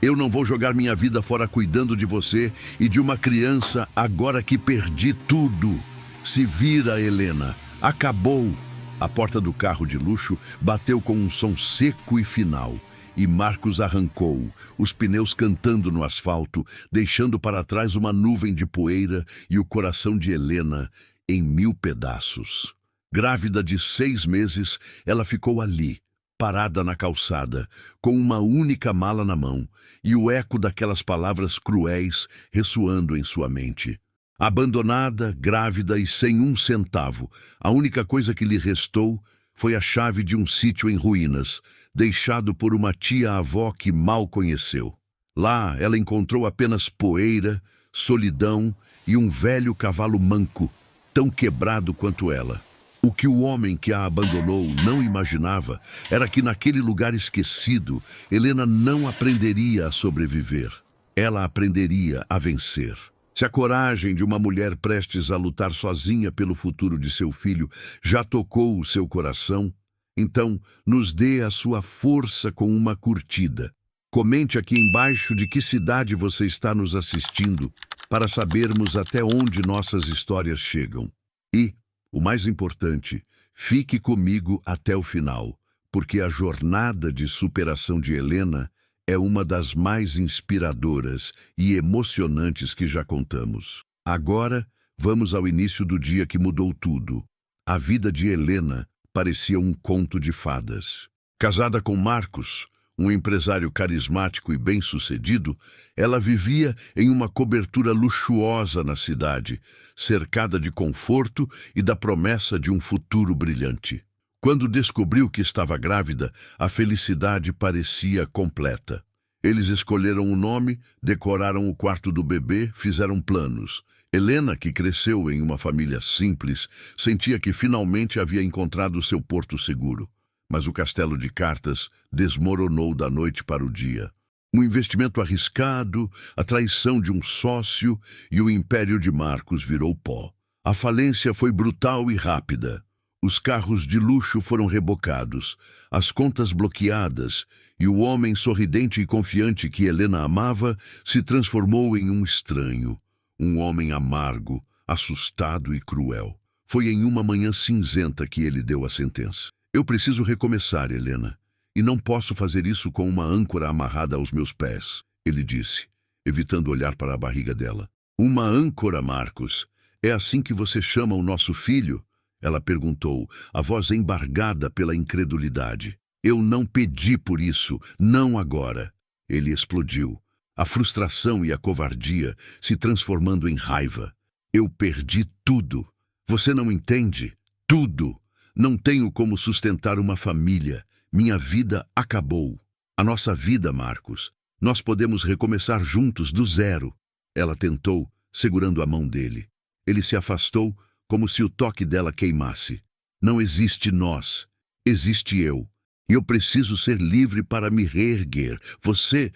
Eu não vou jogar minha vida fora cuidando de você e de uma criança agora que perdi tudo. Se vira, Helena. Acabou. A porta do carro de luxo bateu com um som seco e final. E Marcos arrancou, os pneus cantando no asfalto, deixando para trás uma nuvem de poeira e o coração de Helena em 1000 pedaços. Grávida de 6 meses, ela ficou ali, parada na calçada, com uma única mala na mão e o eco daquelas palavras cruéis ressoando em sua mente. Abandonada, grávida e sem um centavo, a única coisa que lhe restou foi a chave de um sítio em ruínas, deixado por uma tia-avó que mal conheceu. Lá, ela encontrou apenas poeira, solidão e um velho cavalo manco, tão quebrado quanto ela. O que o homem que a abandonou não imaginava era que naquele lugar esquecido, Helena não aprenderia a sobreviver. Ela aprenderia a vencer. Se a coragem de uma mulher prestes a lutar sozinha pelo futuro de seu filho já tocou o seu coração, então nos dê a sua força com uma curtida. Comente aqui embaixo de que cidade você está nos assistindo para sabermos até onde nossas histórias chegam. E, o mais importante, fique comigo até o final, porque a jornada de superação de Helena é uma das mais inspiradoras e emocionantes que já contamos. Agora, vamos ao início do dia que mudou tudo. A vida de Helena parecia um conto de fadas. Casada com Marcos, um empresário carismático e bem-sucedido, ela vivia em uma cobertura luxuosa na cidade, cercada de conforto e da promessa de um futuro brilhante. Quando descobriu que estava grávida, a felicidade parecia completa. Eles escolheram o nome, decoraram o quarto do bebê, fizeram planos. Helena, que cresceu em uma família simples, sentia que finalmente havia encontrado seu porto seguro. Mas o castelo de cartas desmoronou da noite para o dia. Um investimento arriscado, a traição de um sócio e o império de Marcos virou pó. A falência foi brutal e rápida. Os carros de luxo foram rebocados, as contas bloqueadas e o homem sorridente e confiante que Helena amava se transformou em um estranho, um homem amargo, assustado e cruel. Foi em uma manhã cinzenta que ele deu a sentença. Eu preciso recomeçar, Helena, e não posso fazer isso com uma âncora amarrada aos meus pés, ele disse, evitando olhar para a barriga dela. Uma âncora, Marcos? É assim que você chama o nosso filho? Ela perguntou, a voz embargada pela incredulidade. Eu não pedi por isso, não agora. Ele explodiu, a frustração e a covardia se transformando em raiva. Eu perdi tudo. Você não entende? Tudo. Não tenho como sustentar uma família. Minha vida acabou. A nossa vida, Marcos. Nós podemos recomeçar juntos do zero. Ela tentou, segurando a mão dele. Ele se afastou, como se o toque dela queimasse. Não existe nós, existe eu. E eu preciso ser livre para me reerguer. Você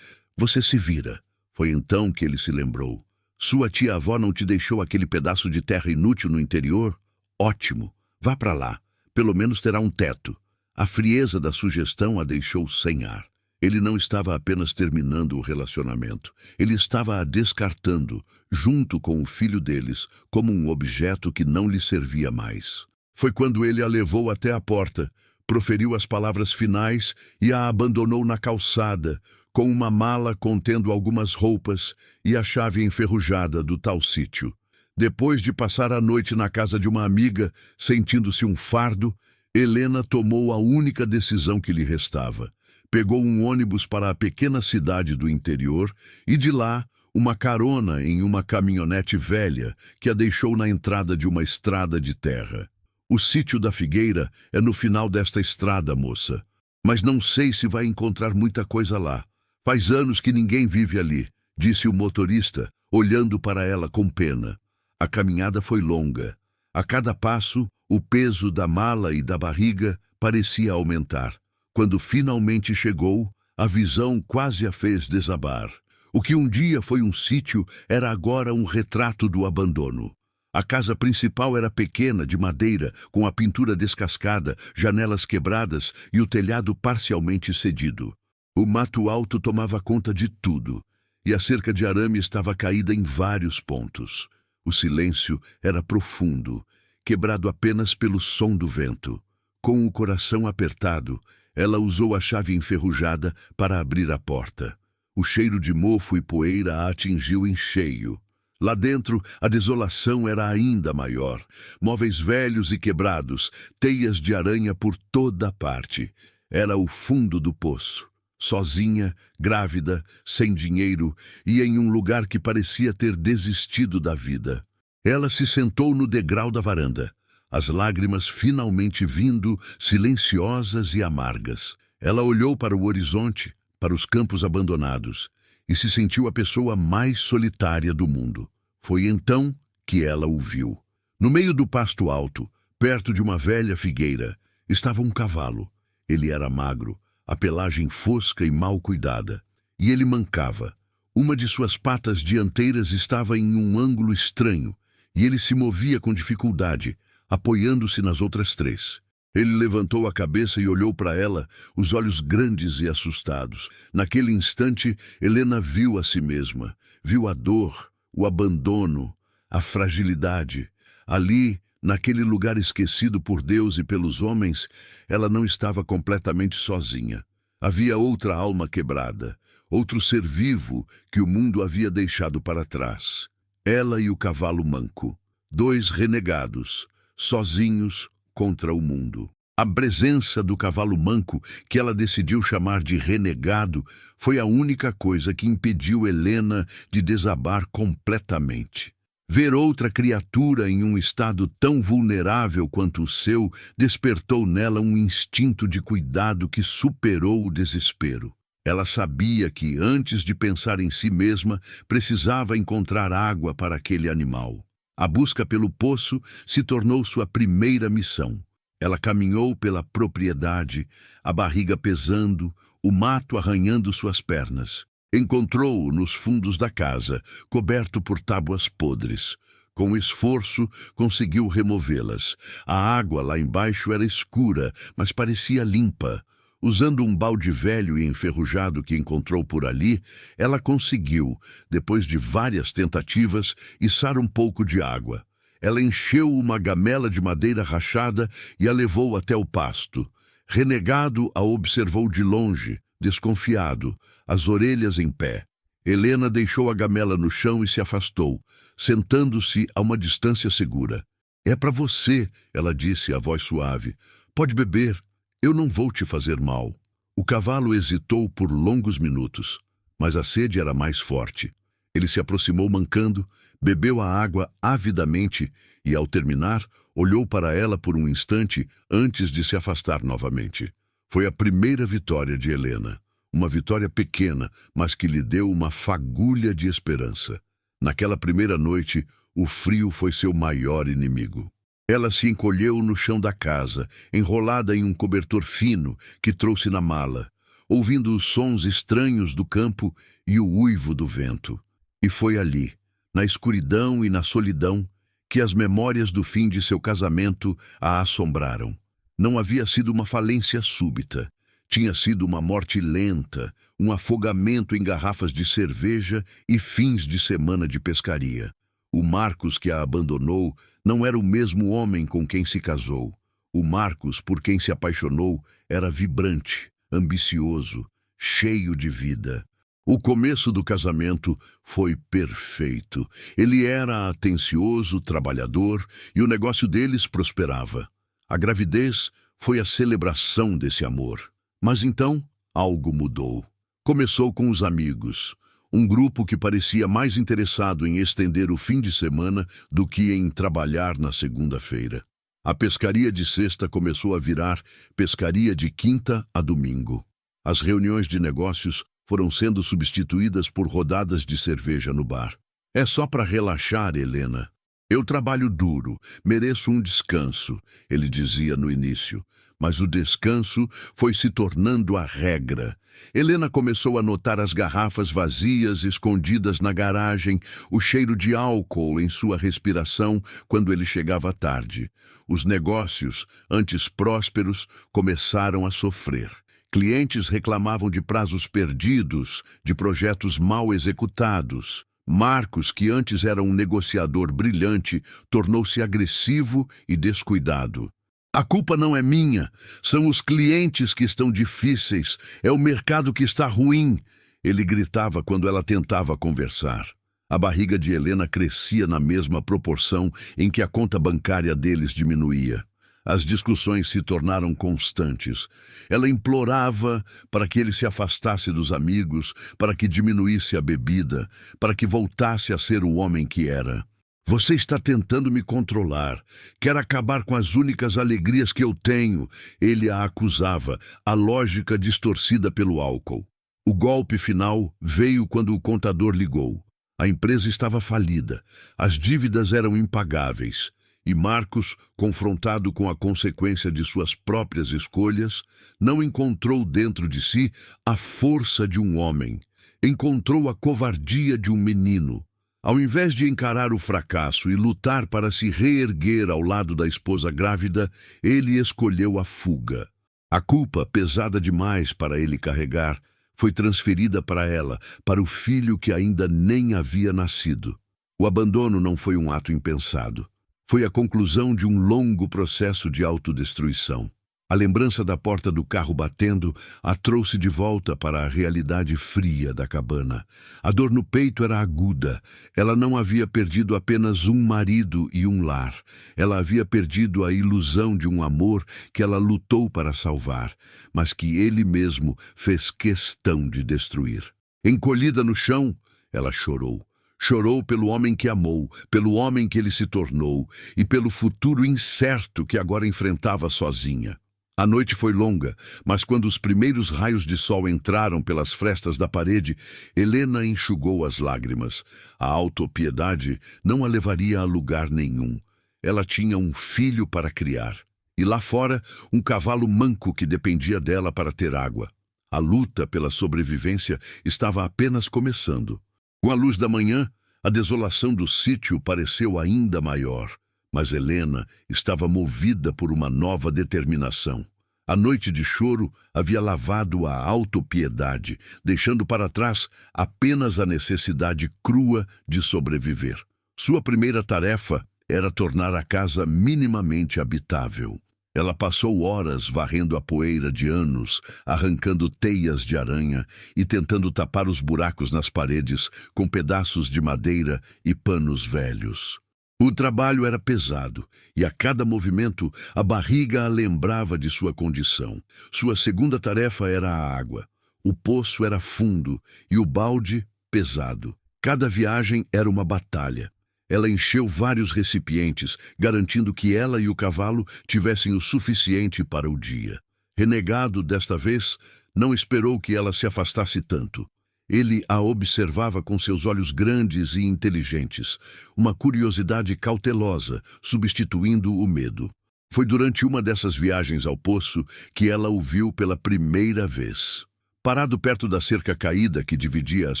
se vira. Foi então que ele se lembrou. Sua tia-avó não te deixou aquele pedaço de terra inútil no interior? Ótimo, vá para lá. Pelo menos terá um teto. A frieza da sugestão a deixou sem ar. Ele não estava apenas terminando o relacionamento. Ele estava a descartando, junto com o filho deles, como um objeto que não lhe servia mais. Foi quando ele a levou até a porta, proferiu as palavras finais e a abandonou na calçada, com uma mala contendo algumas roupas e a chave enferrujada do tal sítio. Depois de passar a noite na casa de uma amiga, sentindo-se um fardo, Helena tomou a única decisão que lhe restava. Pegou um ônibus para a pequena cidade do interior e de lá uma carona em uma caminhonete velha que a deixou na entrada de uma estrada de terra. O sítio da Figueira é no final desta estrada, moça. Mas não sei se vai encontrar muita coisa lá. Faz anos que ninguém vive ali, disse o motorista, olhando para ela com pena. A caminhada foi longa. A cada passo, o peso da mala e da barriga parecia aumentar. Quando finalmente chegou, a visão quase a fez desabar. O que um dia foi um sítio era agora um retrato do abandono. A casa principal era pequena, de madeira, com a pintura descascada, janelas quebradas e o telhado parcialmente cedido. O mato alto tomava conta de tudo, e a cerca de arame estava caída em vários pontos. O silêncio era profundo, quebrado apenas pelo som do vento. Com o coração apertado, ela usou a chave enferrujada para abrir a porta. O cheiro de mofo e poeira a atingiu em cheio. Lá dentro, a desolação era ainda maior. Móveis velhos e quebrados, teias de aranha por toda parte. Era o fundo do poço. Sozinha, grávida, sem dinheiro e em um lugar que parecia ter desistido da vida. Ela se sentou no degrau da varanda, as lágrimas finalmente vindo, silenciosas e amargas. Ela olhou para o horizonte, para os campos abandonados, e se sentiu a pessoa mais solitária do mundo. Foi então que ela o viu. No meio do pasto alto, perto de uma velha figueira, estava um cavalo. Ele era magro, a pelagem fosca e mal cuidada, e ele mancava. Uma de suas patas dianteiras estava em um ângulo estranho, e ele se movia com dificuldade, apoiando-se nas outras três. Ele levantou a cabeça e olhou para ela, os olhos grandes e assustados. Naquele instante, Helena viu a si mesma, viu a dor, o abandono, a fragilidade. Ali, naquele lugar esquecido por Deus e pelos homens, ela não estava completamente sozinha. Havia outra alma quebrada, outro ser vivo que o mundo havia deixado para trás. Ela e o cavalo manco, dois renegados, sozinhos contra o mundo. A presença do cavalo manco, que ela decidiu chamar de renegado, foi a única coisa que impediu Helena de desabar completamente. Ver outra criatura em um estado tão vulnerável quanto o seu despertou nela um instinto de cuidado que superou o desespero. Ela sabia que, antes de pensar em si mesma, precisava encontrar água para aquele animal. A busca pelo poço se tornou sua primeira missão. Ela caminhou pela propriedade, a barriga pesando, o mato arranhando suas pernas. Encontrou-o nos fundos da casa, coberto por tábuas podres. Com esforço, conseguiu removê-las. A água lá embaixo era escura, mas parecia limpa. Usando um balde velho e enferrujado que encontrou por ali, ela conseguiu, depois de várias tentativas, içar um pouco de água. Ela encheu uma gamela de madeira rachada e a levou até o pasto. Renegado a observou de longe, desconfiado, as orelhas em pé. Helena deixou a gamela no chão e se afastou, sentando-se a uma distância segura. "É para você", ela disse, a voz suave. "Pode beber. Eu não vou te fazer mal." O cavalo hesitou por longos minutos, mas a sede era mais forte. Ele se aproximou mancando, bebeu a água avidamente e, ao terminar, olhou para ela por um instante antes de se afastar novamente. Foi a primeira vitória de Helena. Uma vitória pequena, mas que lhe deu uma fagulha de esperança. Naquela primeira noite, o frio foi seu maior inimigo. Ela se encolheu no chão da casa, enrolada em um cobertor fino que trouxe na mala, ouvindo os sons estranhos do campo e o uivo do vento. E foi ali, na escuridão e na solidão, que as memórias do fim de seu casamento a assombraram. Não havia sido uma falência súbita. Tinha sido uma morte lenta, um afogamento em garrafas de cerveja e fins de semana de pescaria. O Marcos que a abandonou não era o mesmo homem com quem se casou. O Marcos por quem se apaixonou era vibrante, ambicioso, cheio de vida. O começo do casamento foi perfeito. Ele era atencioso, trabalhador, e o negócio deles prosperava. A gravidez foi a celebração desse amor. Mas então, algo mudou. Começou com os amigos, um grupo que parecia mais interessado em estender o fim de semana do que em trabalhar na segunda-feira. A pescaria de sexta começou a virar pescaria de quinta a domingo. As reuniões de negócios foram sendo substituídas por rodadas de cerveja no bar. "É só para relaxar, Helena. Eu trabalho duro, mereço um descanso", ele dizia no início. Mas o descanso foi se tornando a regra. Helena começou a notar as garrafas vazias escondidas na garagem, o cheiro de álcool em sua respiração quando ele chegava tarde. Os negócios, antes prósperos, começaram a sofrer. Clientes reclamavam de prazos perdidos, de projetos mal executados. Marcos, que antes era um negociador brilhante, tornou-se agressivo e descuidado. A culpa não é minha, são os clientes que estão difíceis, é o mercado que está ruim, ele gritava quando ela tentava conversar. A barriga de Helena crescia na mesma proporção em que a conta bancária deles diminuía. As discussões se tornaram constantes. Ela implorava para que ele se afastasse dos amigos, para que diminuísse a bebida, para que voltasse a ser o homem que era. Você está tentando me controlar. Quer acabar com as únicas alegrias que eu tenho, ele a acusava, a lógica distorcida pelo álcool. O golpe final veio quando o contador ligou. A empresa estava falida, as dívidas eram impagáveis, e Marcos, confrontado com a consequência de suas próprias escolhas, não encontrou dentro de si a força de um homem, encontrou a covardia de um menino. Ao invés de encarar o fracasso e lutar para se reerguer ao lado da esposa grávida, ele escolheu a fuga. A culpa, pesada demais para ele carregar, foi transferida para ela, para o filho que ainda nem havia nascido. O abandono não foi um ato impensado. Foi a conclusão de um longo processo de autodestruição. A lembrança da porta do carro batendo a trouxe de volta para a realidade fria da cabana. A dor no peito era aguda. Ela não havia perdido apenas um marido e um lar. Ela havia perdido a ilusão de um amor que ela lutou para salvar, mas que ele mesmo fez questão de destruir. Encolhida no chão, ela chorou. Chorou pelo homem que amou, pelo homem que ele se tornou e pelo futuro incerto que agora enfrentava sozinha. A noite foi longa, mas quando os primeiros raios de sol entraram pelas frestas da parede, Helena enxugou as lágrimas. A autopiedade não a levaria a lugar nenhum. Ela tinha um filho para criar. E lá fora, um cavalo manco que dependia dela para ter água. A luta pela sobrevivência estava apenas começando. Com a luz da manhã, a desolação do sítio pareceu ainda maior. Mas Helena estava movida por uma nova determinação. A noite de choro havia lavado a autopiedade, deixando para trás apenas a necessidade crua de sobreviver. Sua primeira tarefa era tornar a casa minimamente habitável. Ela passou horas varrendo a poeira de anos, arrancando teias de aranha e tentando tapar os buracos nas paredes com pedaços de madeira e panos velhos. O trabalho era pesado, e a cada movimento a barriga a lembrava de sua condição. Sua segunda tarefa era a água. O poço era fundo e o balde pesado. Cada viagem era uma batalha. Ela encheu vários recipientes, garantindo que ela e o cavalo tivessem o suficiente para o dia. Renegado desta vez, não esperou que ela se afastasse tanto. Ele a observava com seus olhos grandes e inteligentes, uma curiosidade cautelosa, substituindo o medo. Foi durante uma dessas viagens ao poço que ela o viu pela primeira vez. Parado perto da cerca caída que dividia as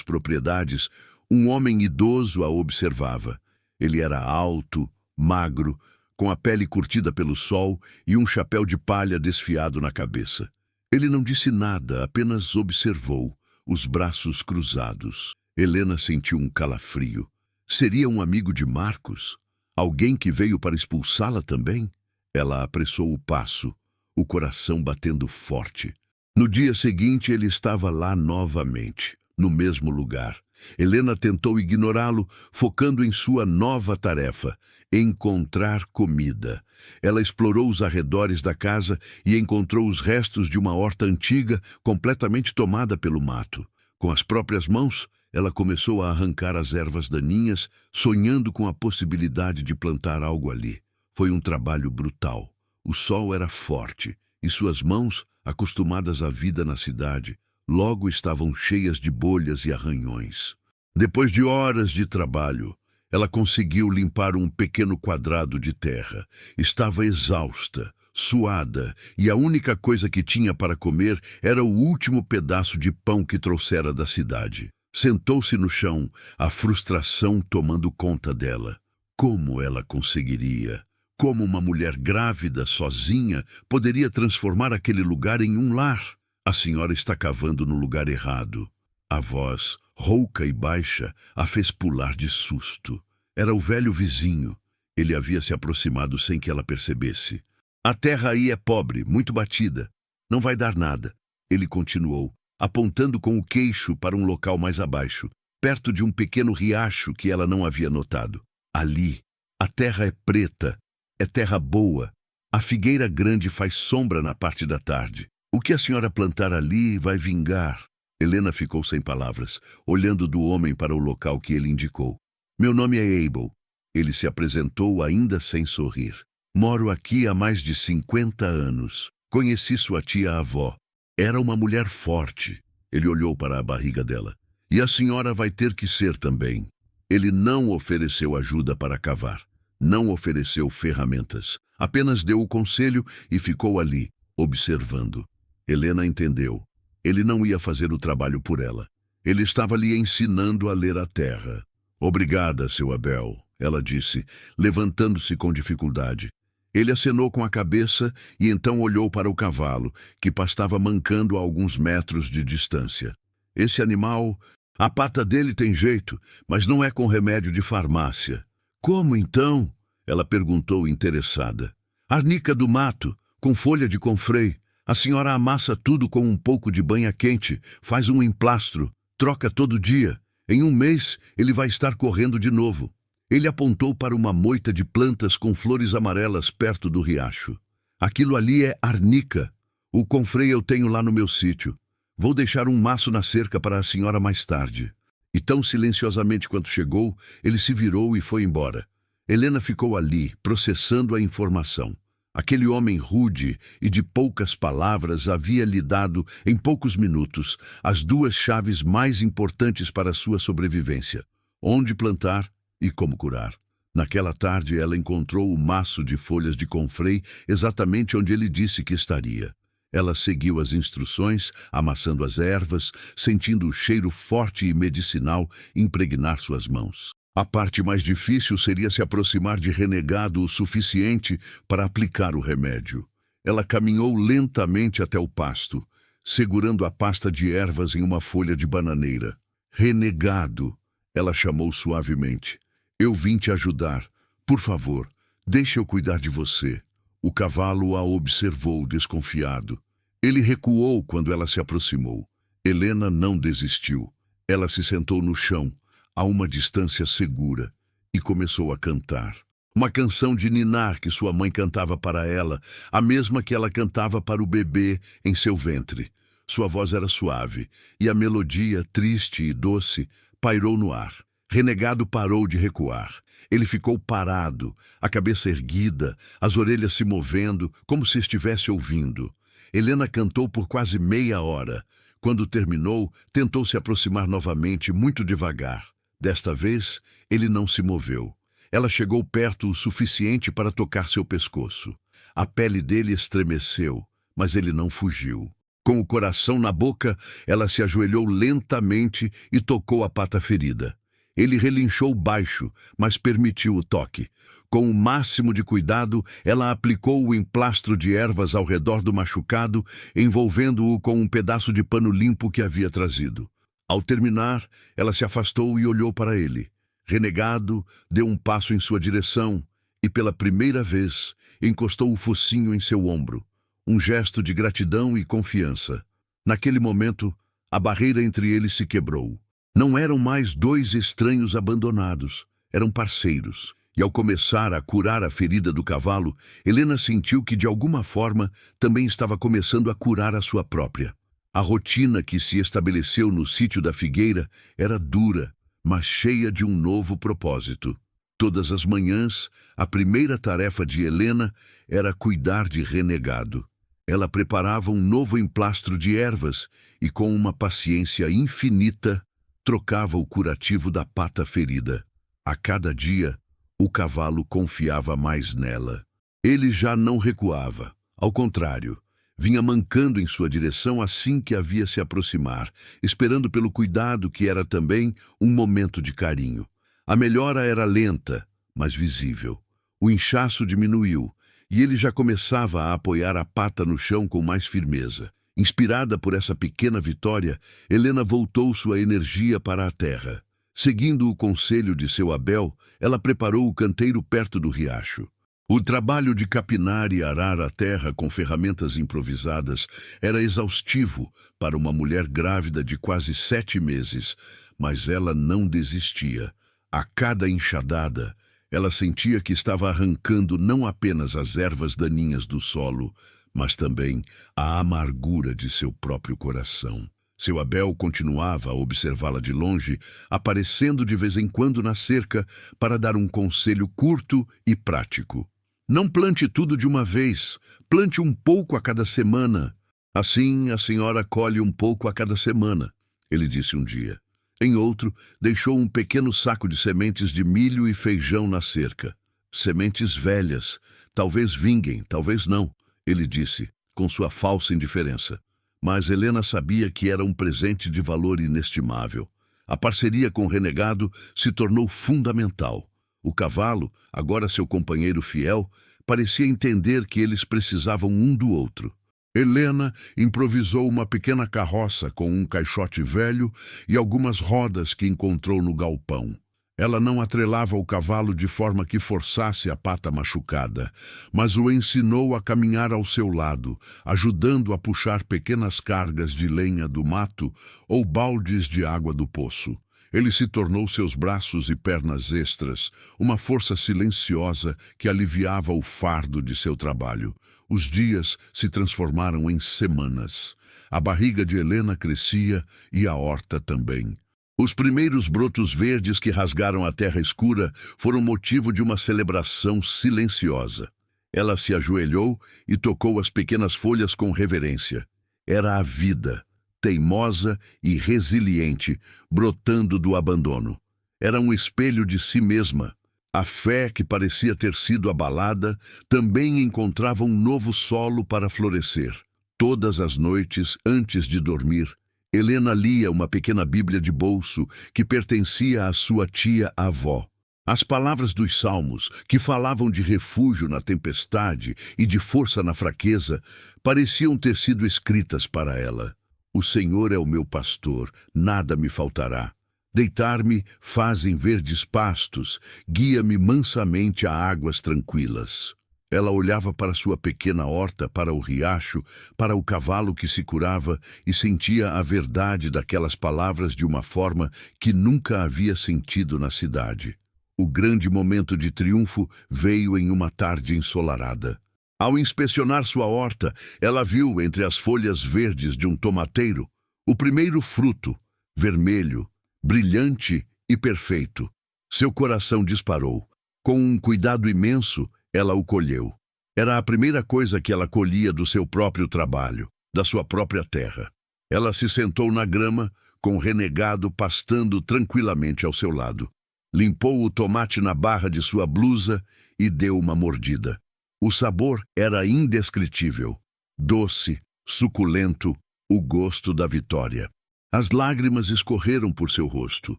propriedades, um homem idoso a observava. Ele era alto, magro, com a pele curtida pelo sol e um chapéu de palha desfiado na cabeça. Ele não disse nada, apenas observou, os braços cruzados. Helena sentiu um calafrio. Seria um amigo de Marcos? Alguém que veio para expulsá-la também? Ela apressou o passo, o coração batendo forte. No dia seguinte ele estava lá novamente, no mesmo lugar. Helena tentou ignorá-lo, focando em sua nova tarefa, encontrar comida. Ela explorou os arredores da casa e encontrou os restos de uma horta antiga, completamente tomada pelo mato. Com as próprias mãos, ela começou a arrancar as ervas daninhas, sonhando com a possibilidade de plantar algo ali. Foi um trabalho brutal. O sol era forte, e suas mãos, acostumadas à vida na cidade, logo estavam cheias de bolhas e arranhões. Depois de horas de trabalho, ela conseguiu limpar um pequeno quadrado de terra. Estava exausta, suada, e a única coisa que tinha para comer era o último pedaço de pão que trouxera da cidade. Sentou-se no chão, a frustração tomando conta dela. Como ela conseguiria? Como uma mulher grávida, sozinha, poderia transformar aquele lugar em um lar? A senhora está cavando no lugar errado. A voz, rouca e baixa, a fez pular de susto. Era o velho vizinho. Ele havia se aproximado sem que ela percebesse. A terra aí é pobre, muito batida. Não vai dar nada. Ele continuou, apontando com o queixo para um local mais abaixo, perto de um pequeno riacho que ela não havia notado. Ali, a terra é preta, é terra boa. A figueira grande faz sombra na parte da tarde. O que a senhora plantar ali vai vingar. Helena ficou sem palavras, olhando do homem para o local que ele indicou. Meu nome é Abel. Ele se apresentou ainda sem sorrir. Moro aqui há mais de 50 anos. Conheci sua tia-avó. Era uma mulher forte. Ele olhou para a barriga dela. E a senhora vai ter que ser também. Ele não ofereceu ajuda para cavar. Não ofereceu ferramentas. Apenas deu o conselho e ficou ali, observando. Helena entendeu. Ele não ia fazer o trabalho por ela. Ele estava lhe ensinando a ler a terra. Obrigada, seu Abel, ela disse, levantando-se com dificuldade. Ele acenou com a cabeça e então olhou para o cavalo, que pastava mancando a alguns metros de distância. Esse animal, a pata dele tem jeito, mas não é com remédio de farmácia. Como então? Ela perguntou interessada. Arnica do mato, com folha de confrei. A senhora amassa tudo com um pouco de banha quente, faz um emplastro, troca todo dia. Em um mês, ele vai estar correndo de novo. Ele apontou para uma moita de plantas com flores amarelas perto do riacho. Aquilo ali é arnica. O confrei eu tenho lá no meu sítio. Vou deixar um maço na cerca para a senhora mais tarde. E tão silenciosamente quanto chegou, ele se virou e foi embora. Helena ficou ali, processando a informação. Aquele homem rude e de poucas palavras havia lhe dado, em poucos minutos, as duas chaves mais importantes para sua sobrevivência: onde plantar e como curar. Naquela tarde ela encontrou o maço de folhas de confrei exatamente onde ele disse que estaria. Ela seguiu as instruções, amassando as ervas, sentindo o cheiro forte e medicinal impregnar suas mãos. A parte mais difícil seria se aproximar de Renegado o suficiente para aplicar o remédio. Ela caminhou lentamente até o pasto, segurando a pasta de ervas em uma folha de bananeira. Renegado, ela chamou suavemente. Eu vim te ajudar. Por favor, deixe eu cuidar de você. O cavalo a observou desconfiado. Ele recuou quando ela se aproximou. Helena não desistiu. Ela se sentou no chão, a uma distância segura, e começou a cantar. Uma canção de ninar que sua mãe cantava para ela, a mesma que ela cantava para o bebê em seu ventre. Sua voz era suave, e a melodia, triste e doce, pairou no ar. Renegado parou de recuar. Ele ficou parado, a cabeça erguida, as orelhas se movendo, como se estivesse ouvindo. Helena cantou por quase meia hora. Quando terminou, tentou se aproximar novamente, muito devagar. Desta vez, ele não se moveu. Ela chegou perto o suficiente para tocar seu pescoço. A pele dele estremeceu, mas ele não fugiu. Com o coração na boca, ela se ajoelhou lentamente e tocou a pata ferida. Ele relinchou baixo, mas permitiu o toque. Com o máximo de cuidado, ela aplicou o emplastro de ervas ao redor do machucado, envolvendo-o com um pedaço de pano limpo que havia trazido. Ao terminar, ela se afastou e olhou para ele. Renegado, deu um passo em sua direção e, pela primeira vez, encostou o focinho em seu ombro. Um gesto de gratidão e confiança. Naquele momento, a barreira entre eles se quebrou. Não eram mais dois estranhos abandonados, eram parceiros. E ao começar a curar a ferida do cavalo, Helena sentiu que, de alguma forma, também estava começando a curar a sua própria. A rotina que se estabeleceu no sítio da figueira era dura, mas cheia de um novo propósito. Todas as manhãs, a primeira tarefa de Helena era cuidar de Renegado. Ela preparava um novo emplastro de ervas e, com uma paciência infinita, trocava o curativo da pata ferida. A cada dia, o cavalo confiava mais nela. Ele já não recuava. Ao contrário, vinha mancando em sua direção assim que havia se aproximar, esperando pelo cuidado que era também um momento de carinho. A melhora era lenta, mas visível. O inchaço diminuiu, e ele já começava a apoiar a pata no chão com mais firmeza. Inspirada por essa pequena vitória, Helena voltou sua energia para a terra. Seguindo o conselho de seu Abel, ela preparou o canteiro perto do riacho. O trabalho de capinar e arar a terra com ferramentas improvisadas era exaustivo para uma mulher grávida de quase 7 meses, mas ela não desistia. A cada enxadada, ela sentia que estava arrancando não apenas as ervas daninhas do solo, mas também a amargura de seu próprio coração. Seu Abel continuava a observá-la de longe, aparecendo de vez em quando na cerca para dar um conselho curto e prático. Não plante tudo de uma vez, plante um pouco a cada semana. Assim a senhora colhe um pouco a cada semana, ele disse um dia. Em outro, deixou um pequeno saco de sementes de milho e feijão na cerca. Sementes velhas, talvez vinguem, talvez não, ele disse, com sua falsa indiferença. Mas Helena sabia que era um presente de valor inestimável. A parceria com o renegado se tornou fundamental. O cavalo, agora seu companheiro fiel, parecia entender que eles precisavam um do outro. Helena improvisou uma pequena carroça com um caixote velho e algumas rodas que encontrou no galpão. Ela não atrelava o cavalo de forma que forçasse a pata machucada, mas o ensinou a caminhar ao seu lado, ajudando a puxar pequenas cargas de lenha do mato ou baldes de água do poço. Ele se tornou seus braços e pernas extras, uma força silenciosa que aliviava o fardo de seu trabalho. Os dias se transformaram em semanas. A barriga de Helena crescia e a horta também. Os primeiros brotos verdes que rasgaram a terra escura foram motivo de uma celebração silenciosa. Ela se ajoelhou e tocou as pequenas folhas com reverência. Era a vida, teimosa e resiliente, brotando do abandono. Era um espelho de si mesma. A fé que parecia ter sido abalada também encontrava um novo solo para florescer. Todas as noites, antes de dormir, Helena lia uma pequena Bíblia de bolso que pertencia à sua tia-avó. As palavras dos Salmos, que falavam de refúgio na tempestade e de força na fraqueza, pareciam ter sido escritas para ela. O Senhor é o meu pastor, nada me faltará. Deitar-me faz em verdes pastos, guia-me mansamente a águas tranquilas. Ela olhava para sua pequena horta, para o riacho, para o cavalo que se curava e sentia a verdade daquelas palavras de uma forma que nunca havia sentido na cidade. O grande momento de triunfo veio em uma tarde ensolarada. Ao inspecionar sua horta, ela viu entre as folhas verdes de um tomateiro o primeiro fruto, vermelho, brilhante e perfeito. Seu coração disparou. Com um cuidado imenso, ela o colheu. Era a primeira coisa que ela colhia do seu próprio trabalho, da sua própria terra. Ela se sentou na grama, com o renegado pastando tranquilamente ao seu lado. Limpou o tomate na barra de sua blusa e deu uma mordida. O sabor era indescritível. Doce, suculento, o gosto da vitória. As lágrimas escorreram por seu rosto,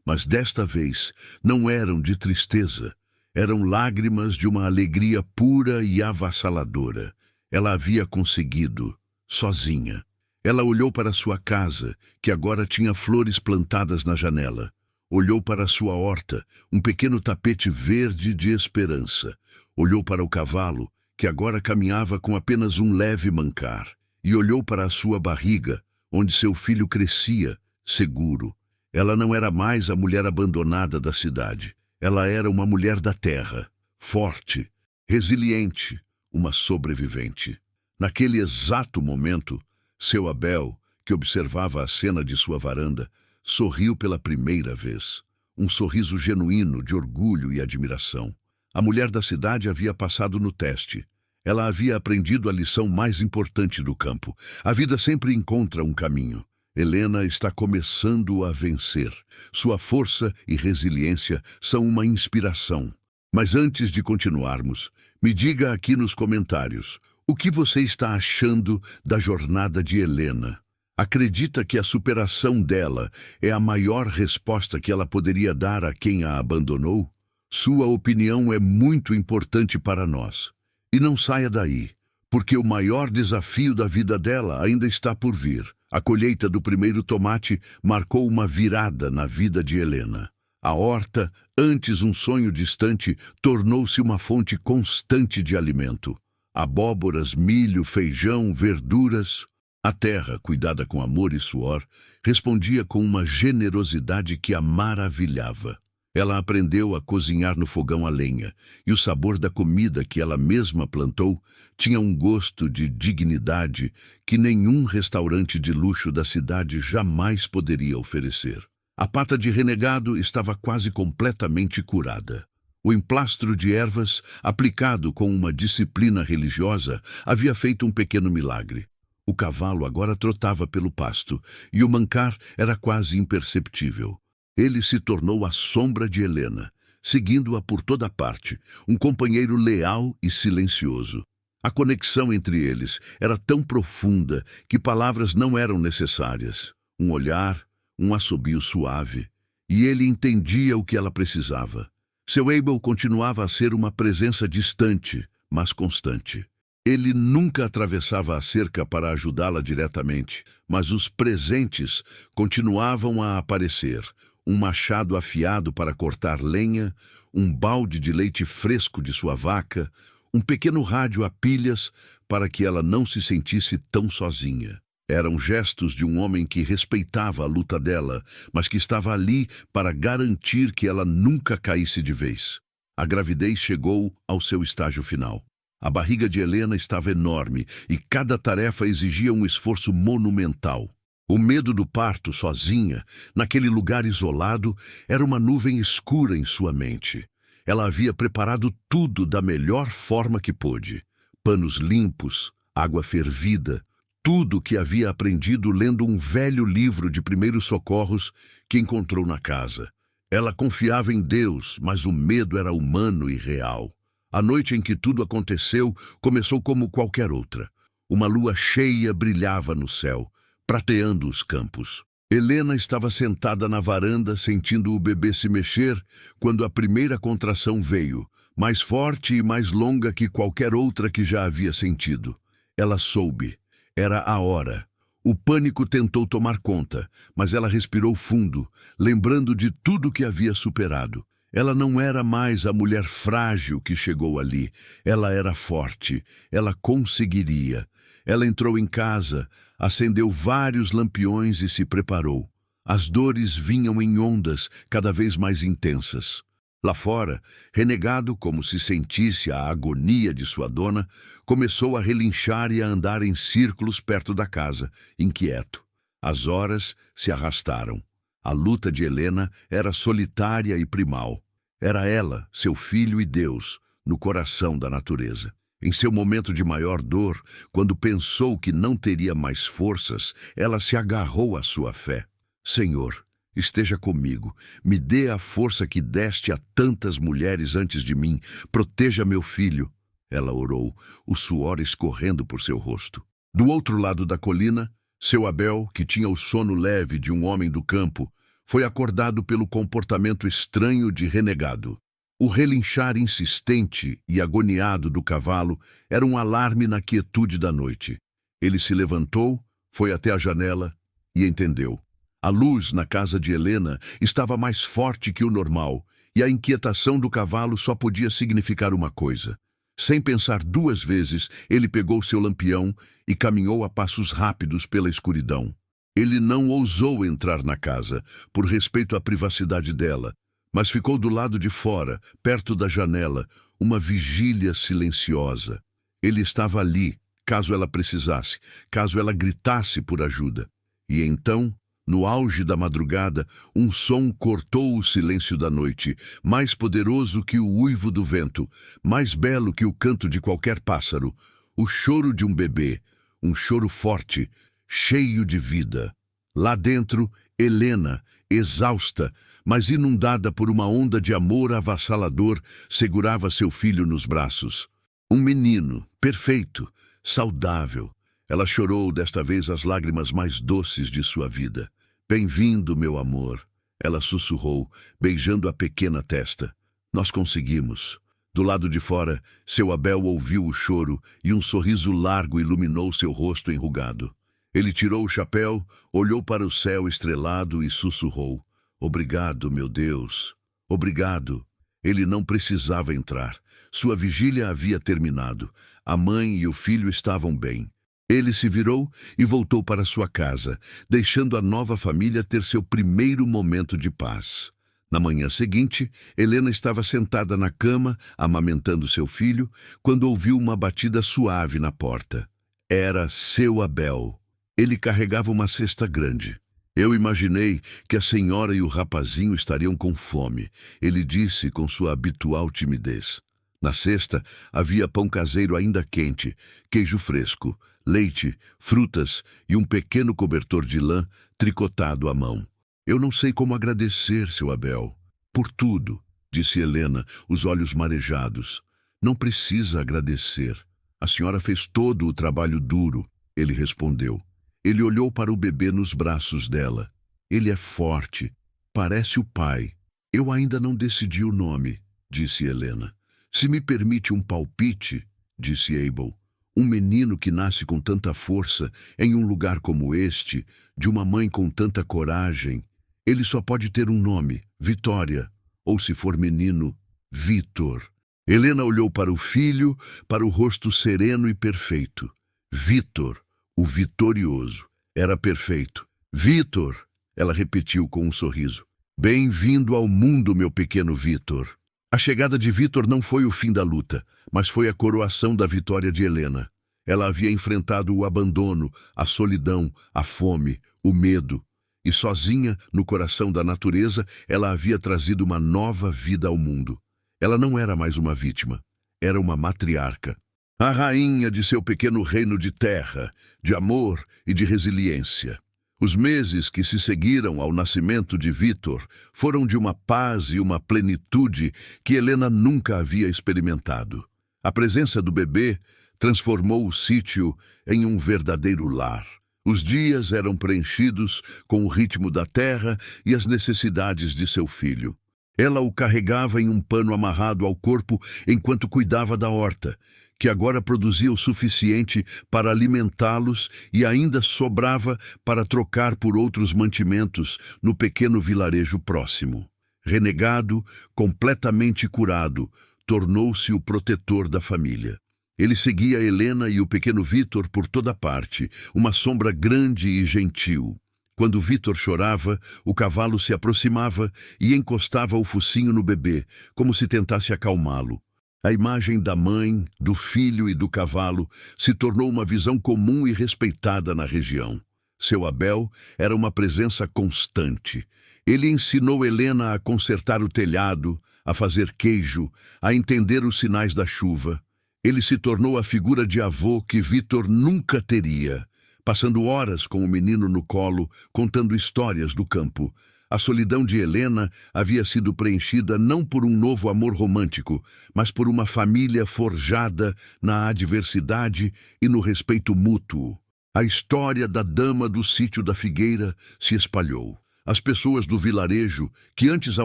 mas desta vez não eram de tristeza. Eram lágrimas de uma alegria pura e avassaladora. Ela havia conseguido, sozinha. Ela olhou para sua casa, que agora tinha flores plantadas na janela. Olhou para sua horta, um pequeno tapete verde de esperança. Olhou para o cavalo, que agora caminhava com apenas um leve mancar. E olhou para a sua barriga, onde seu filho crescia, seguro. Ela não era mais a mulher abandonada da cidade. Ela era uma mulher da terra, forte, resiliente, uma sobrevivente. Naquele exato momento, seu Abel, que observava a cena de sua varanda, sorriu pela primeira vez. Um sorriso genuíno de orgulho e admiração. A mulher da cidade havia passado no teste. Ela havia aprendido a lição mais importante do campo. A vida sempre encontra um caminho. Helena está começando a vencer. Sua força e resiliência são uma inspiração. Mas antes de continuarmos, me diga aqui nos comentários, o que você está achando da jornada de Helena? Acredita que a superação dela é a maior resposta que ela poderia dar a quem a abandonou? Sua opinião é muito importante para nós. E não saia daí, porque o maior desafio da vida dela ainda está por vir. A colheita do primeiro tomate marcou uma virada na vida de Helena. A horta, antes um sonho distante, tornou-se uma fonte constante de alimento. Abóboras, milho, feijão, verduras. A terra, cuidada com amor e suor, respondia com uma generosidade que a maravilhava. Ela aprendeu a cozinhar no fogão a lenha, e o sabor da comida que ela mesma plantou tinha um gosto de dignidade que nenhum restaurante de luxo da cidade jamais poderia oferecer. A pata de renegado estava quase completamente curada. O emplastro de ervas, aplicado com uma disciplina religiosa, havia feito um pequeno milagre. O cavalo agora trotava pelo pasto, e o mancar era quase imperceptível. Ele se tornou a sombra de Helena, seguindo-a por toda parte, um companheiro leal e silencioso. A conexão entre eles era tão profunda que palavras não eram necessárias. Um olhar, um assobio suave, e ele entendia o que ela precisava. Seu Abel continuava a ser uma presença distante, mas constante. Ele nunca atravessava a cerca para ajudá-la diretamente, mas os presentes continuavam a aparecer. Um machado afiado para cortar lenha, um balde de leite fresco de sua vaca, um pequeno rádio a pilhas para que ela não se sentisse tão sozinha. Eram gestos de um homem que respeitava a luta dela, mas que estava ali para garantir que ela nunca caísse de vez. A gravidez chegou ao seu estágio final. A barriga de Helena estava enorme e cada tarefa exigia um esforço monumental. O medo do parto sozinha, naquele lugar isolado, era uma nuvem escura em sua mente. Ela havia preparado tudo da melhor forma que pôde. Panos limpos, água fervida, tudo o que havia aprendido lendo um velho livro de primeiros socorros que encontrou na casa. Ela confiava em Deus, mas o medo era humano e real. A noite em que tudo aconteceu começou como qualquer outra. Uma lua cheia brilhava no céu, prateando os campos. Helena estava sentada na varanda, sentindo o bebê se mexer, quando a primeira contração veio, mais forte e mais longa que qualquer outra que já havia sentido. Ela soube. Era a hora. O pânico tentou tomar conta, mas ela respirou fundo, lembrando de tudo que havia superado. Ela não era mais a mulher frágil que chegou ali. Ela era forte. Ela conseguiria. Ela entrou em casa, acendeu vários lampiões e se preparou. As dores vinham em ondas cada vez mais intensas. Lá fora, renegado como se sentisse a agonia de sua dona, começou a relinchar e a andar em círculos perto da casa, inquieto. As horas se arrastaram. A luta de Helena era solitária e primal. Era ela, seu filho e Deus, no coração da natureza. Em seu momento de maior dor, quando pensou que não teria mais forças, ela se agarrou à sua fé. Senhor, esteja comigo, me dê a força que deste a tantas mulheres antes de mim, proteja meu filho. Ela orou, o suor escorrendo por seu rosto. Do outro lado da colina, seu Abel, que tinha o sono leve de um homem do campo, foi acordado pelo comportamento estranho de renegado. O relinchar insistente e agoniado do cavalo era um alarme na quietude da noite. Ele se levantou, foi até a janela e entendeu. A luz na casa de Helena estava mais forte que o normal, e a inquietação do cavalo só podia significar uma coisa. Sem pensar duas vezes, ele pegou seu lampião e caminhou a passos rápidos pela escuridão. Ele não ousou entrar na casa, por respeito à privacidade dela, mas ficou do lado de fora, perto da janela, uma vigília silenciosa. Ele estava ali, caso ela precisasse, caso ela gritasse por ajuda. E então, no auge da madrugada, um som cortou o silêncio da noite, mais poderoso que o uivo do vento, mais belo que o canto de qualquer pássaro, o choro de um bebê, um choro forte, cheio de vida. Lá dentro, Helena, exausta, mas inundada por uma onda de amor avassalador, segurava seu filho nos braços. Um menino, perfeito, saudável. Ela chorou desta vez as lágrimas mais doces de sua vida. Bem-vindo, meu amor, ela sussurrou, beijando a pequena testa. Nós conseguimos. Do lado de fora, seu Abel ouviu o choro e um sorriso largo iluminou seu rosto enrugado. Ele tirou o chapéu, olhou para o céu estrelado e sussurrou: "Obrigado, meu Deus. Obrigado." Ele não precisava entrar. Sua vigília havia terminado. A mãe e o filho estavam bem. Ele se virou e voltou para sua casa, deixando a nova família ter seu primeiro momento de paz. Na manhã seguinte, Helena estava sentada na cama, amamentando seu filho, quando ouviu uma batida suave na porta. Era seu Abel. Ele carregava uma cesta grande. "Eu imaginei que a senhora e o rapazinho estariam com fome", ele disse com sua habitual timidez. Na cesta havia pão caseiro ainda quente, queijo fresco, leite, frutas e um pequeno cobertor de lã tricotado à mão. "Eu não sei como agradecer, seu Abel." "Por tudo", disse Helena, os olhos marejados. "Não precisa agradecer. A senhora fez todo o trabalho duro", ele respondeu. Ele olhou para o bebê nos braços dela. "Ele é forte. Parece o pai." "Eu ainda não decidi o nome", disse Helena. "Se me permite um palpite", disse Abel. "Um menino que nasce com tanta força, em um lugar como este, de uma mãe com tanta coragem, ele só pode ter um nome, Vitória. Ou, se for menino, Vítor." Helena olhou para o filho, para o rosto sereno e perfeito. Vítor, o vitorioso. Era perfeito. "Vítor", ela repetiu com um sorriso. "Bem-vindo ao mundo, meu pequeno Vítor." A chegada de Vítor não foi o fim da luta, mas foi a coroação da vitória de Helena. Ela havia enfrentado o abandono, a solidão, a fome, o medo. E sozinha, no coração da natureza, ela havia trazido uma nova vida ao mundo. Ela não era mais uma vítima, era uma matriarca. A rainha de seu pequeno reino de terra, de amor e de resiliência. Os meses que se seguiram ao nascimento de Vítor foram de uma paz e uma plenitude que Helena nunca havia experimentado. A presença do bebê transformou o sítio em um verdadeiro lar. Os dias eram preenchidos com o ritmo da terra e as necessidades de seu filho. Ela o carregava em um pano amarrado ao corpo enquanto cuidava da horta, que agora produzia o suficiente para alimentá-los e ainda sobrava para trocar por outros mantimentos no pequeno vilarejo próximo. Renegado, completamente curado, tornou-se o protetor da família. Ele seguia Helena e o pequeno Vítor por toda parte, uma sombra grande e gentil. Quando Vítor chorava, o cavalo se aproximava e encostava o focinho no bebê, como se tentasse acalmá-lo. A imagem da mãe, do filho e do cavalo se tornou uma visão comum e respeitada na região. Seu Abel era uma presença constante. Ele ensinou Helena a consertar o telhado, a fazer queijo, a entender os sinais da chuva. Ele se tornou a figura de avô que Vítor nunca teria, passando horas com o menino no colo, contando histórias do campo. A solidão de Helena havia sido preenchida não por um novo amor romântico, mas por uma família forjada na adversidade e no respeito mútuo. A história da dama do sítio da Figueira se espalhou. As pessoas do vilarejo, que antes a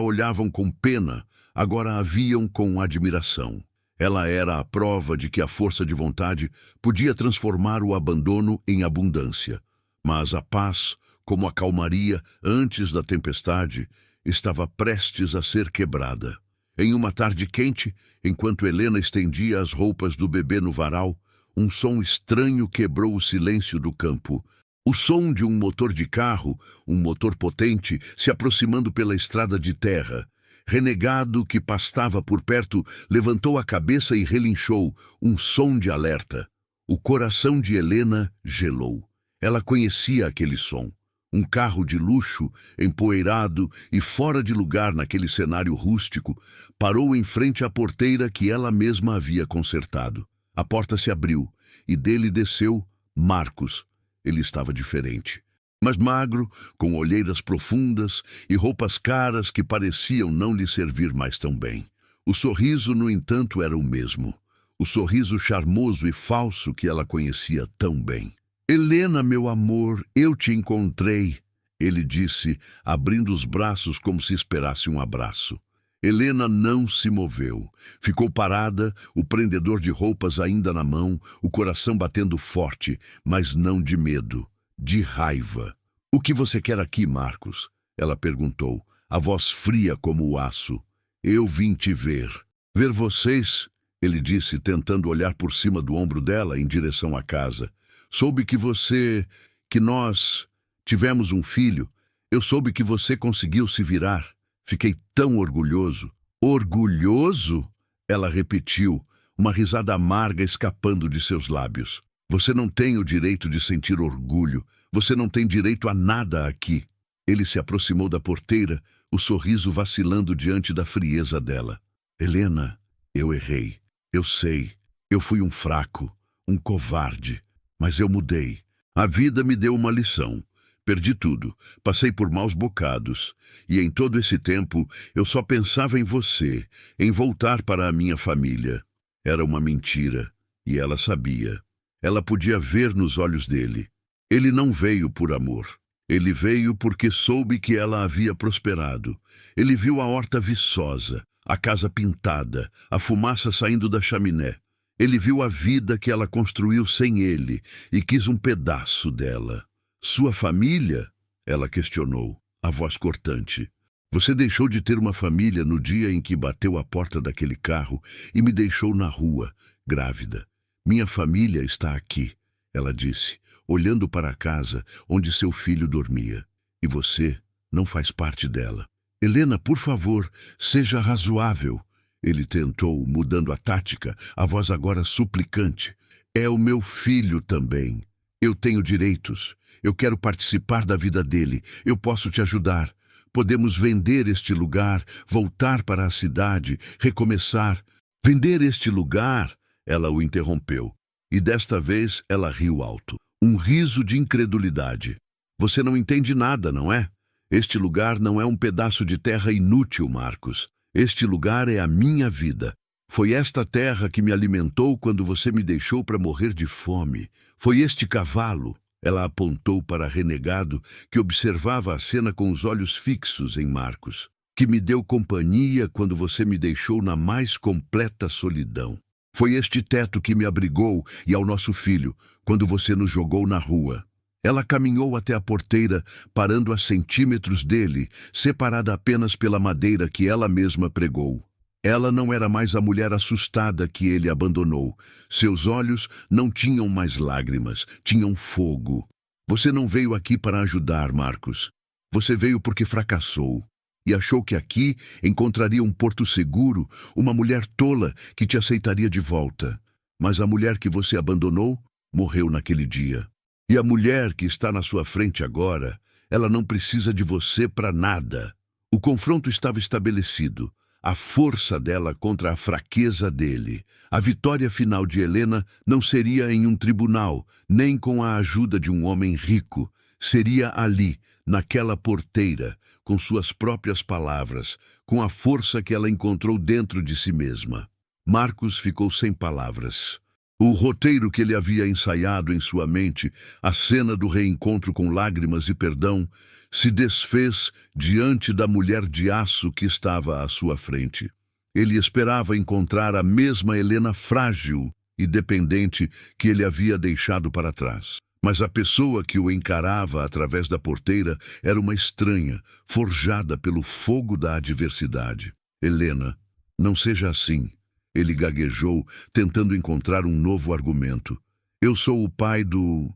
olhavam com pena, agora a viam com admiração. Ela era a prova de que a força de vontade podia transformar o abandono em abundância. Mas a paz, como a calmaria antes da tempestade, estava prestes a ser quebrada. Em uma tarde quente, enquanto Helena estendia as roupas do bebê no varal, um som estranho quebrou o silêncio do campo. O som de um motor de carro, um motor potente, se aproximando pela estrada de terra. Renegado que pastava por perto levantou a cabeça e relinchou, um som de alerta. O coração de Helena gelou. Ela conhecia aquele som. Um carro de luxo, empoeirado e fora de lugar naquele cenário rústico, parou em frente à porteira que ela mesma havia consertado. A porta se abriu e dele desceu Marcos. Ele estava diferente, mas magro, com olheiras profundas e roupas caras que pareciam não lhe servir mais tão bem. O sorriso, no entanto, era o mesmo. O sorriso charmoso e falso que ela conhecia tão bem. "Helena, meu amor, eu te encontrei", ele disse, abrindo os braços como se esperasse um abraço. Helena não se moveu. Ficou parada, o prendedor de roupas ainda na mão, o coração batendo forte, mas não de medo, de raiva. "O que você quer aqui, Marcos?" ela perguntou, a voz fria como o aço. "Eu vim te ver." "Ver vocês?" ele disse, tentando olhar por cima do ombro dela em direção à casa. "Soube que nós tivemos um filho. Eu soube que você conseguiu se virar. Fiquei tão orgulhoso." "Orgulhoso?" ela repetiu, uma risada amarga escapando de seus lábios. "Você não tem o direito de sentir orgulho. Você não tem direito a nada aqui." Ele se aproximou da porteira, o sorriso vacilando diante da frieza dela. "Helena, eu errei. Eu sei. Eu fui um fraco, um covarde. Mas eu mudei. A vida me deu uma lição. Perdi tudo, passei por maus bocados, e em todo esse tempo eu só pensava em você, em voltar para a minha família." Era uma mentira, e ela sabia. Ela podia ver nos olhos dele. Ele não veio por amor. Ele veio porque soube que ela havia prosperado. Ele viu a horta viçosa, a casa pintada, a fumaça saindo da chaminé. Ele viu a vida que ela construiu sem ele e quis um pedaço dela. "Sua família?" ela questionou, a voz cortante. "Você deixou de ter uma família no dia em que bateu a porta daquele carro e me deixou na rua, grávida. Minha família está aqui," ela disse, olhando para a casa onde seu filho dormia. "E você não faz parte dela." "Helena, por favor, seja razoável." Ele tentou, mudando a tática, a voz agora suplicante. "É o meu filho também. Eu tenho direitos. Eu quero participar da vida dele. Eu posso te ajudar. Podemos vender este lugar, voltar para a cidade, recomeçar." "Vender este lugar?" ela o interrompeu. E desta vez ela riu alto. Um riso de incredulidade. "Você não entende nada, não é? Este lugar não é um pedaço de terra inútil, Marcos. Este lugar é a minha vida. Foi esta terra que me alimentou quando você me deixou para morrer de fome. Foi este cavalo," ela apontou para renegado, que observava a cena com os olhos fixos em Marcos, "que me deu companhia quando você me deixou na mais completa solidão. Foi este teto que me abrigou e ao nosso filho, quando você nos jogou na rua." Ela caminhou até a porteira, parando a centímetros dele, separada apenas pela madeira que ela mesma pregou. Ela não era mais a mulher assustada que ele abandonou. Seus olhos não tinham mais lágrimas, tinham fogo. "Você não veio aqui para ajudar, Marcos. Você veio porque fracassou. E achou que aqui encontraria um porto seguro, uma mulher tola que te aceitaria de volta. Mas a mulher que você abandonou morreu naquele dia. E a mulher que está na sua frente agora, ela não precisa de você para nada." O confronto estava estabelecido. A força dela contra a fraqueza dele. A vitória final de Helena não seria em um tribunal, nem com a ajuda de um homem rico. Seria ali, naquela porteira, com suas próprias palavras, com a força que ela encontrou dentro de si mesma. Marcos ficou sem palavras. O roteiro que ele havia ensaiado em sua mente, a cena do reencontro com lágrimas e perdão, se desfez diante da mulher de aço que estava à sua frente. Ele esperava encontrar a mesma Helena frágil e dependente que ele havia deixado para trás. Mas a pessoa que o encarava através da porteira era uma estranha, forjada pelo fogo da adversidade. "Helena, não seja assim." Ele gaguejou, tentando encontrar um novo argumento. "Eu sou o pai do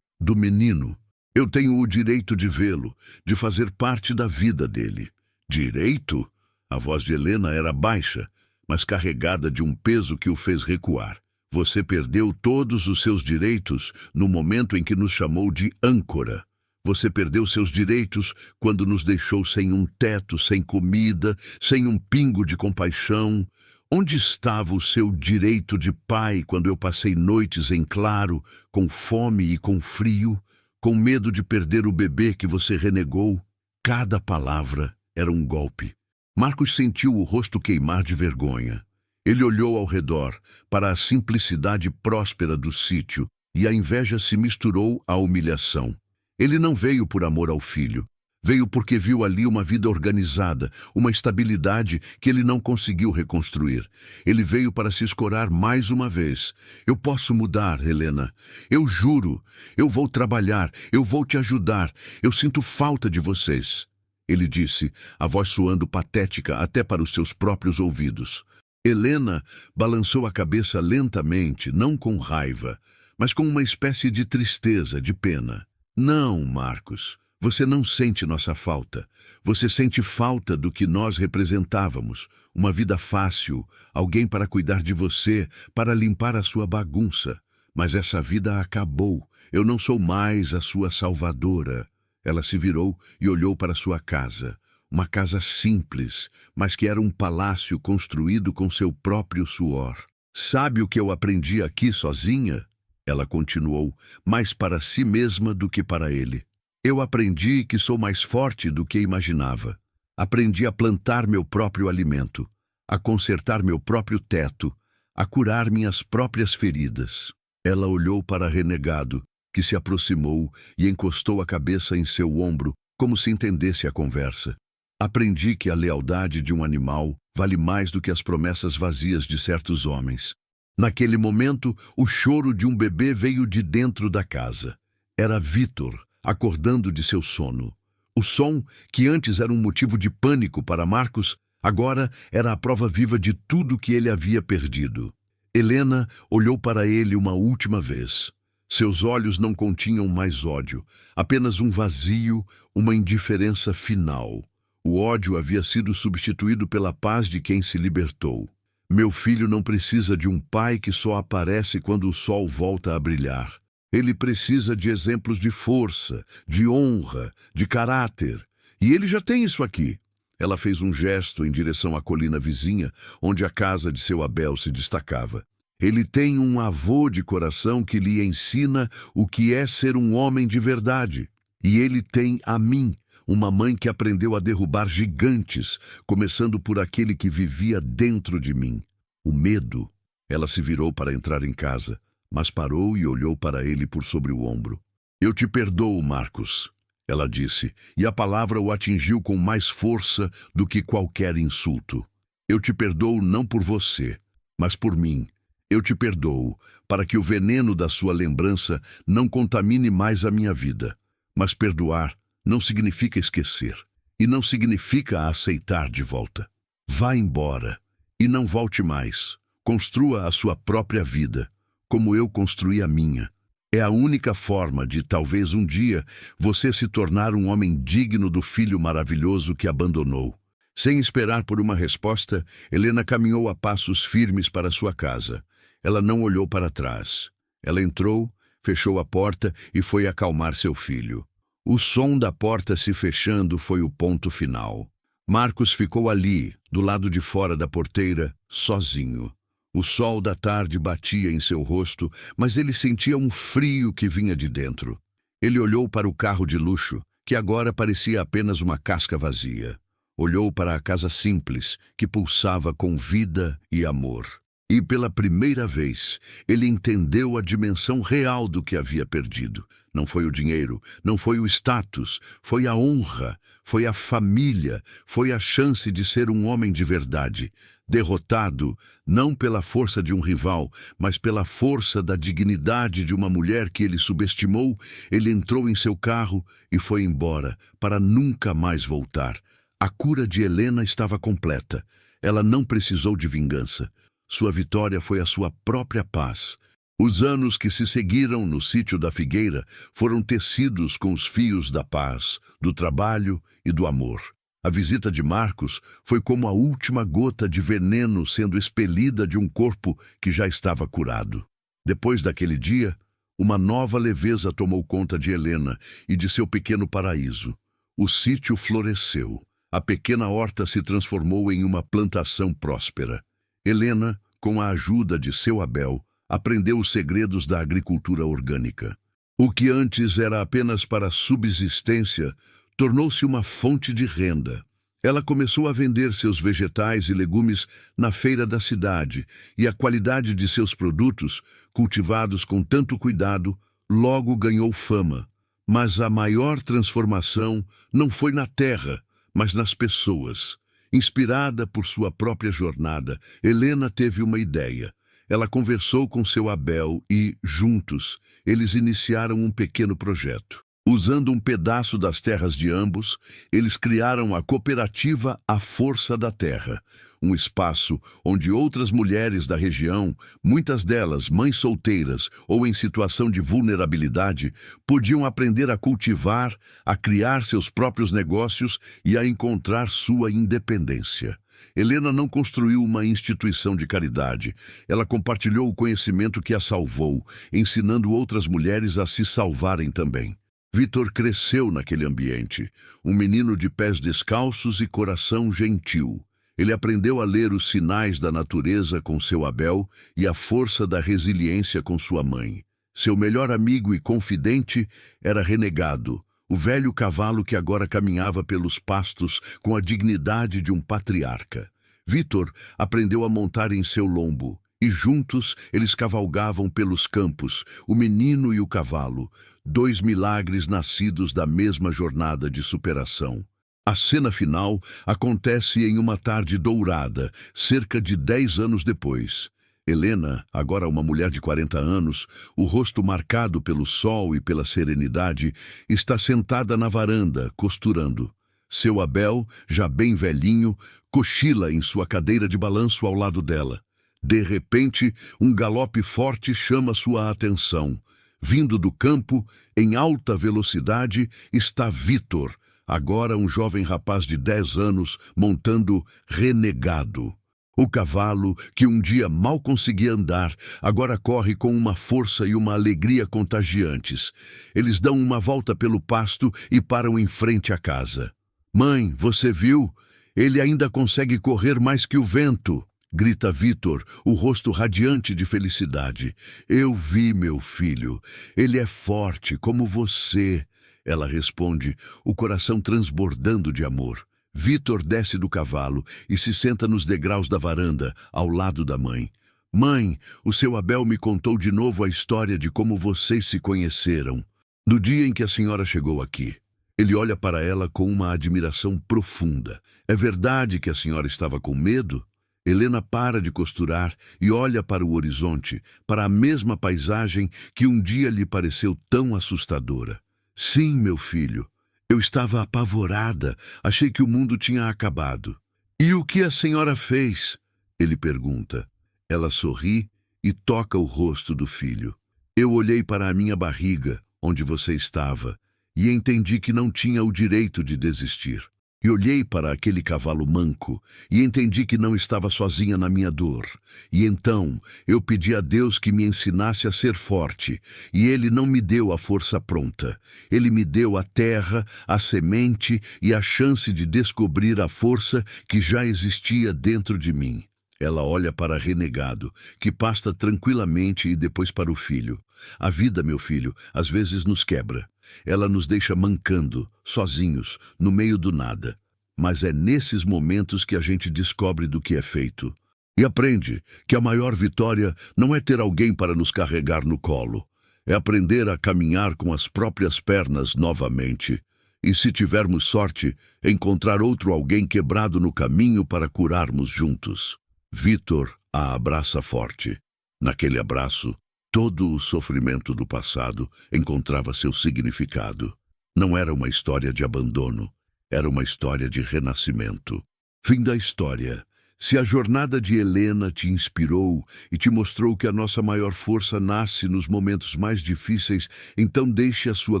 menino. Eu tenho o direito de vê-lo, de fazer parte da vida dele." "Direito?" A voz de Helena era baixa, mas carregada de um peso que o fez recuar. "Você perdeu todos os seus direitos no momento em que nos chamou de âncora. Você perdeu seus direitos quando nos deixou sem um teto, sem comida, sem um pingo de compaixão. Onde estava o seu direito de pai quando eu passei noites em claro, com fome e com frio, com medo de perder o bebê que você renegou?" Cada palavra era um golpe. Marcos sentiu o rosto queimar de vergonha. Ele olhou ao redor, para a simplicidade próspera do sítio, e a inveja se misturou à humilhação. Ele não veio por amor ao filho. Veio porque viu ali uma vida organizada, uma estabilidade que ele não conseguiu reconstruir. Ele veio para se escorar mais uma vez. Eu posso mudar, Helena. Eu juro. Eu vou trabalhar. Eu vou te ajudar. Eu sinto falta de vocês. Ele disse, a voz soando patética até para os seus próprios ouvidos. Helena balançou a cabeça lentamente, não com raiva, mas com uma espécie de tristeza, de pena. Não, Marcos. Você não sente nossa falta. Você sente falta do que nós representávamos. Uma vida fácil, alguém para cuidar de você, para limpar a sua bagunça. Mas essa vida acabou. Eu não sou mais a sua salvadora. Ela se virou e olhou para sua casa. Uma casa simples, mas que era um palácio construído com seu próprio suor. Sabe o que eu aprendi aqui sozinha? Ela continuou, mais para si mesma do que para ele. Eu aprendi que sou mais forte do que imaginava. Aprendi a plantar meu próprio alimento, a consertar meu próprio teto, a curar minhas próprias feridas. Ela olhou para Renegado, que se aproximou e encostou a cabeça em seu ombro, como se entendesse a conversa. Aprendi que a lealdade de um animal vale mais do que as promessas vazias de certos homens. Naquele momento, o choro de um bebê veio de dentro da casa. Era Vitor, acordando de seu sono. O som, que antes era um motivo de pânico para Marcos, agora era a prova viva de tudo que ele havia perdido. Helena olhou para ele uma última vez. Seus olhos não continham mais ódio, apenas um vazio, uma indiferença final. O ódio havia sido substituído pela paz de quem se libertou. Meu filho não precisa de um pai que só aparece quando o sol volta a brilhar. Ele precisa de exemplos de força, de honra, de caráter. E ele já tem isso aqui. Ela fez um gesto em direção à colina vizinha, onde a casa de seu Abel se destacava. Ele tem um avô de coração que lhe ensina o que é ser um homem de verdade. E ele tem a mim, uma mãe que aprendeu a derrubar gigantes, começando por aquele que vivia dentro de mim. O medo. Ela se virou para entrar em casa, mas parou e olhou para ele por sobre o ombro. Eu te perdoo, Marcos, ela disse, e a palavra o atingiu com mais força do que qualquer insulto. Eu te perdoo não por você, mas por mim. Eu te perdoo para que o veneno da sua lembrança não contamine mais a minha vida. Mas perdoar não significa esquecer, e não significa aceitar de volta. Vá embora e não volte mais. Construa a sua própria vida, como eu construí a minha. É a única forma de, talvez um dia, você se tornar um homem digno do filho maravilhoso que abandonou. Sem esperar por uma resposta, Helena caminhou a passos firmes para sua casa. Ela não olhou para trás. Ela entrou, fechou a porta e foi acalmar seu filho. O som da porta se fechando foi o ponto final. Marcos ficou ali, do lado de fora da porteira, sozinho. O sol da tarde batia em seu rosto, mas ele sentia um frio que vinha de dentro. Ele olhou para o carro de luxo, que agora parecia apenas uma casca vazia. Olhou para a casa simples, que pulsava com vida e amor. E pela primeira vez, ele entendeu a dimensão real do que havia perdido. Não foi o dinheiro, não foi o status, foi a honra, foi a família, foi a chance de ser um homem de verdade. Derrotado, não pela força de um rival, mas pela força da dignidade de uma mulher que ele subestimou, ele entrou em seu carro e foi embora, para nunca mais voltar. A cura de Helena estava completa. Ela não precisou de vingança. Sua vitória foi a sua própria paz. Os anos que se seguiram no sítio da Figueira foram tecidos com os fios da paz, do trabalho e do amor. A visita de Marcos foi como a última gota de veneno sendo expelida de um corpo que já estava curado. Depois daquele dia, uma nova leveza tomou conta de Helena e de seu pequeno paraíso. O sítio floresceu. A pequena horta se transformou em uma plantação próspera. Helena, com a ajuda de seu Abel, aprendeu os segredos da agricultura orgânica. O que antes era apenas para subsistência, tornou-se uma fonte de renda. Ela começou a vender seus vegetais e legumes na feira da cidade, e a qualidade de seus produtos, cultivados com tanto cuidado, logo ganhou fama. Mas a maior transformação não foi na terra, mas nas pessoas. Inspirada por sua própria jornada, Helena teve uma ideia. Ela conversou com seu Abel e, juntos, eles iniciaram um pequeno projeto. Usando um pedaço das terras de ambos, eles criaram a cooperativa A Força da Terra, um espaço onde outras mulheres da região, muitas delas mães solteiras ou em situação de vulnerabilidade, podiam aprender a cultivar, a criar seus próprios negócios e a encontrar sua independência. Helena não construiu uma instituição de caridade. Ela compartilhou o conhecimento que a salvou, ensinando outras mulheres a se salvarem também. Vitor cresceu naquele ambiente, um menino de pés descalços e coração gentil. Ele aprendeu a ler os sinais da natureza com seu Abel e a força da resiliência com sua mãe. Seu melhor amigo e confidente era Renegado, o velho cavalo que agora caminhava pelos pastos com a dignidade de um patriarca. Vitor aprendeu a montar em seu lombo, e juntos eles cavalgavam pelos campos, o menino e o cavalo, dois milagres nascidos da mesma jornada de superação. A cena final acontece em uma tarde dourada, cerca de 10 anos depois. Helena, agora uma mulher de 40 anos, o rosto marcado pelo sol e pela serenidade, está sentada na varanda, costurando. Seu Abel, já bem velhinho, cochila em sua cadeira de balanço ao lado dela. De repente, um galope forte chama sua atenção. Vindo do campo, em alta velocidade, está Vitor, agora um jovem rapaz de 10 anos, montando Renegado. O cavalo, que um dia mal conseguia andar, agora corre com uma força e uma alegria contagiantes. Eles dão uma volta pelo pasto e param em frente à casa. "Mãe, você viu? Ele ainda consegue correr mais que o vento!" grita Vitor, o rosto radiante de felicidade. "Eu vi, meu filho. Ele é forte, como você." Ela responde, o coração transbordando de amor. Vitor desce do cavalo e se senta nos degraus da varanda, ao lado da mãe. "Mãe, o seu Abel me contou de novo a história de como vocês se conheceram. Do dia em que a senhora chegou aqui." Ele olha para ela com uma admiração profunda. "É verdade que a senhora estava com medo?" Helena para de costurar e olha para o horizonte, para a mesma paisagem que um dia lhe pareceu tão assustadora. "Sim, meu filho. Eu estava apavorada. Achei que o mundo tinha acabado." "E o que a senhora fez?" ele pergunta. Ela sorri e toca o rosto do filho. "Eu olhei para a minha barriga, onde você estava, e entendi que não tinha o direito de desistir. E olhei para aquele cavalo manco e entendi que não estava sozinha na minha dor. E então eu pedi a Deus que me ensinasse a ser forte, e Ele não me deu a força pronta. Ele me deu a terra, a semente e a chance de descobrir a força que já existia dentro de mim." Ela olha para Renegado, que pasta tranquilamente, e depois para o filho. "A vida, meu filho, às vezes nos quebra. Ela nos deixa mancando, sozinhos, no meio do nada. Mas é nesses momentos que a gente descobre do que é feito. E aprende que a maior vitória não é ter alguém para nos carregar no colo. É aprender a caminhar com as próprias pernas novamente. E se tivermos sorte, encontrar outro alguém quebrado no caminho para curarmos juntos." Vitor a abraça forte. Naquele abraço, todo o sofrimento do passado encontrava seu significado. Não era uma história de abandono, era uma história de renascimento. Fim da história. Se a jornada de Helena te inspirou e te mostrou que a nossa maior força nasce nos momentos mais difíceis, então deixe a sua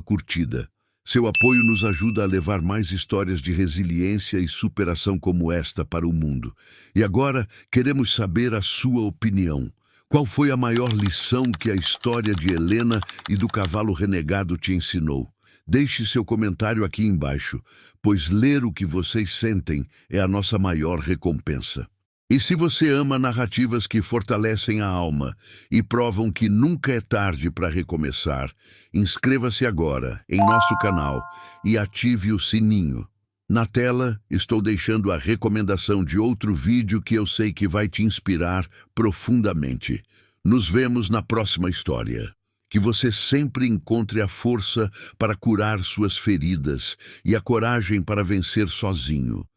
curtida. Seu apoio nos ajuda a levar mais histórias de resiliência e superação como esta para o mundo. E agora queremos saber a sua opinião. Qual foi a maior lição que a história de Helena e do cavalo renegado te ensinou? Deixe seu comentário aqui embaixo, pois ler o que vocês sentem é a nossa maior recompensa. E se você ama narrativas que fortalecem a alma e provam que nunca é tarde para recomeçar, inscreva-se agora em nosso canal e ative o sininho. Na tela, estou deixando a recomendação de outro vídeo que eu sei que vai te inspirar profundamente. Nos vemos na próxima história. Que você sempre encontre a força para curar suas feridas e a coragem para vencer sozinho.